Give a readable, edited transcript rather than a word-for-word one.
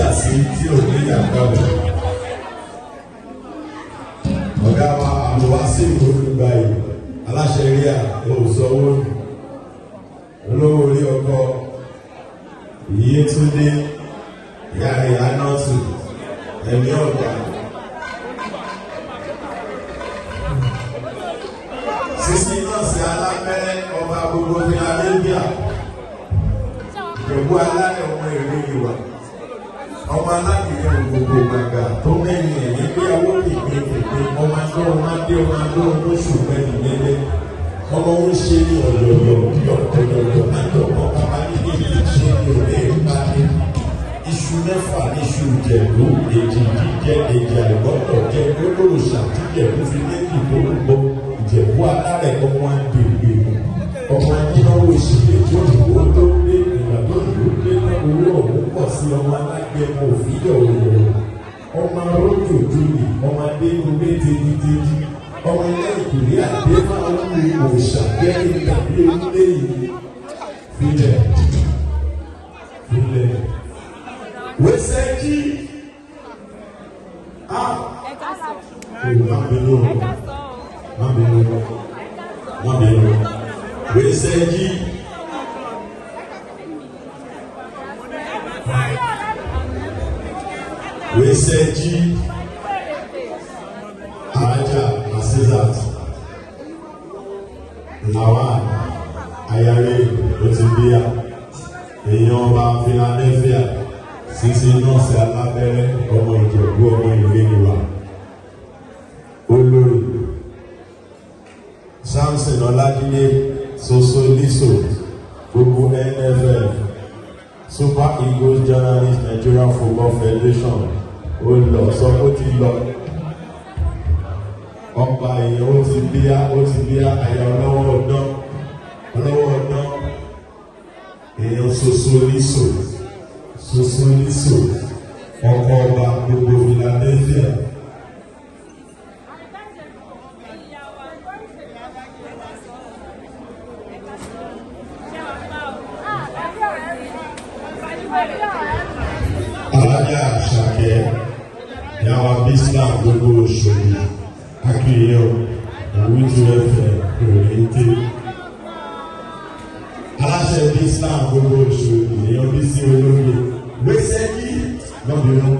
àṣì tí ò ní àgbàwọ̀. Ọ̀gá wa àbúwá sí ìwòlúgba yìí aláṣẹ rí à òṣòwò olówó orí ọkọ Ìyétúndé ìyá rẹ̀ anọ́tù ẹ̀mí ọ̀gá. Sísí náà sí alápẹ́rẹ́ ọba gbogbo ní Arabia. Ìjọba alálẹ̀ ọmọ èrè ìwà. Ọmọ alákìyẹ gbogbo gbàgbà tó mẹ́rin ẹ̀yìn gbéyàwó kìkì kìkì ọmọ adó oṣù mẹ́rin lélẹ̀. Ọmọ ń ṣe ní ọ̀dọ̀dọ̀ àjọpọ̀ bàbá nílé ìṣe ní òde ìpàdé. Iṣu mẹ́fà ní iṣu Ìjẹ̀bú, èjì jíjẹ, èjì àìgbọ́tọ̀ jẹ, olóòṣà jíjẹ̀bú fi méjì tó ń gbọ́. Ìjẹ̀bú alálẹ̀ ọmọ agbègbè ọmọ ajínáwó ìṣẹ̀lẹ̀ tí ó dìbò tó dé ìgbà tó dìbò dé owó ọ̀hún pọ̀ sí ọmọ alágbẹ̀mọ òfìyà òwò ọmọ arójò júlì ọmọ adéhùnmé tẹ́títẹ́tí ọmọ ilé ìkùrí àdé máa ń lu òòṣà gẹ́gẹ́ tàbí onílé yìí filẹ̀ wẹ́sẹ̀ jí Weseji Aja Asizat Lawan Ayare Otibia èèyàn ọba Philadelphia Sísí nọ́ọ̀sì alábẹ́rẹ́ ọmọ Ìjẹ̀bú ọmọ ìléniwá olórí Samson Ọládílé Sosoliso gbogbo NFL Super Eagles Journalist Nigeria Football Federation ó lọ sọ ó ti lọ ọba èèyàn ó ti bíyá àyà ọlọ́wọ́ ọdán èèyàn Sosoliso ọkọ ọba gbogbo Philadelphia. Alájà Àṣàkẹ́ yàwá Bísílà gbogbo òṣèlú akíyọ òwújú ẹ̀fẹ̀ òrèǹté. Aláṣẹ Bísílà gbogbo òṣèlú èèyàn bí sí olóyè Weseji lọ́bìnrin.